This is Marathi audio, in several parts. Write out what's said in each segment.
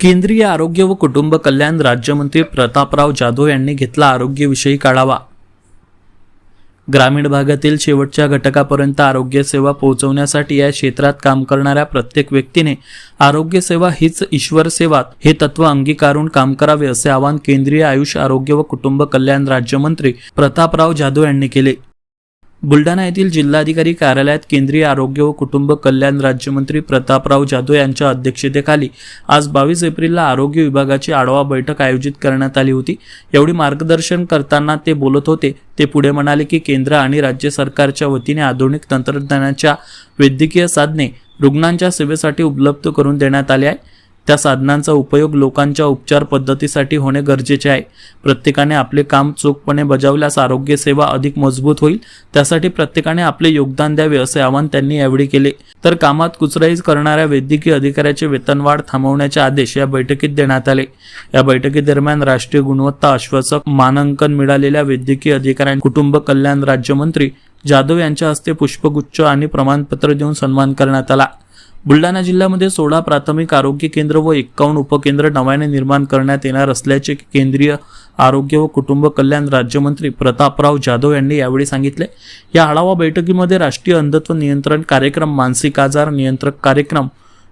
केंद्रीय आरोग्य व कुटुंब कल्याण राज्यमंत्री प्रतापराव जाधव यांनी घेतला आरोग्यविषयी आढावा। ग्रामीण भागातील शेवटच्या घटकापर्यंत आरोग्य सेवा पोहोचवण्यासाठी या क्षेत्रात काम करणाऱ्या प्रत्येक व्यक्तीने आरोग्य सेवा हीच ईश्वर सेवा हे तत्व अंगीकारून काम करावे असे आवाहन केंद्रीय आयुष आरोग्य व कुटुंब कल्याण राज्यमंत्री प्रतापराव जाधव यांनी केले। बुलढाणा येथील जिल्हाधिकारी कार्यालयात केंद्रीय आरोग्य व कुटुंब कल्याण राज्यमंत्री प्रतापराव जाधव यांच्या अध्यक्षतेखाली आज 22 एप्रिलला आरोग्य विभागाची आढावा बैठक आयोजित करण्यात आली होती। एवढी मार्गदर्शन करताना ते बोलत होते। ते पुढे म्हणाले की केंद्र आणि राज्य सरकारच्या वतीने आधुनिक तंत्रज्ञानाच्या वैद्यकीय साधने रुग्णांच्या सेवेसाठी उपलब्ध करून देण्यात आले आहे। त्या साधनांचा उपयोग लोकांच्या उपचार पद्धतीसाठी होणे गरजेचे आहे। प्रत्येकाने आपले काम चोखपणे बजावल्यास आरोग्य सेवा अधिक मजबूत होईल। त्यासाठी प्रत्येकाने आपले योगदान द्यावे असे आवाहन त्यांनी यावेळी केले। तर कामात कुचराई करणाऱ्या वैद्यकीय अधिकाऱ्याचे वेतनवाढ थांबवण्याचे आदेश या बैठकीत देण्यात आले। या बैठकीदरम्यान राष्ट्रीय गुणवत्ता आश्वासक मानांकन मिळालेल्या वैद्यकीय अधिकाऱ्यांना कुटुंब कल्याण राज्यमंत्री जाधव यांच्या हस्ते पुष्पगुच्छ आणि प्रमाणपत्र देऊन सन्मान करण्यात आला। बुलढाणा जिल्ह्यामध्ये 16 प्राथमिक आरोग्य केंद्र व 51 उपकेंद्र नव्याने निर्माण करण्यात येणार असल्याचे केंद्रीय आरोग्य व कुटुंब कल्याण राज्यमंत्री प्रतापराव जाधव यांनी यावेळी सांगितले। या आढावा बैठकीमध्ये राष्ट्रीय अंधत्व नियंत्रण कार्यक्रम, मानसिक आजार नियंत्रक कार्यक्रम,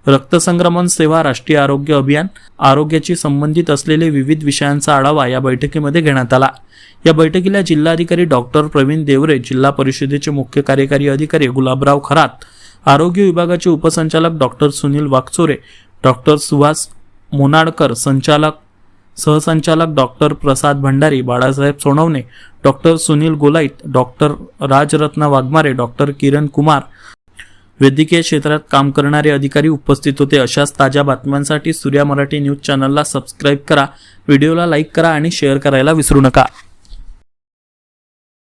रक्तसंक्रमण सेवा, राष्ट्रीय आरोग्य अभियान, आरोग्याशी संबंधित असलेले विविध विषयांचा आढावा या बैठकीमध्ये घेण्यात आला। या बैठकीला जिल्हाधिकारी डॉक्टर प्रवीण देवरे, जिल्हा परिषदेचे मुख्य कार्यकारी अधिकारी गुलाबराव खरात, आरोग्य विभागाचे उपसंचालक डॉक्टर सुनील वाकचोरे, डॉक्टर सुहास मोनाडकर, सहसंचालक doctor Prasad Bhandari, Balasaheb Sonawane, doctor Sunil Golait, doctor Rajratna Waghmare, doctor Kiran Kumar, वैद्यकीय क्षेत्रात काम करणारे अधिकारी उपस्थित होते। अशाच ताज्या बातम्यांसाठी सूर्या मराठी न्यूज चॅनलला सबस्क्राईब करा, व्हिडिओला लाईक करा आणि शेअर करायला विसरू नका।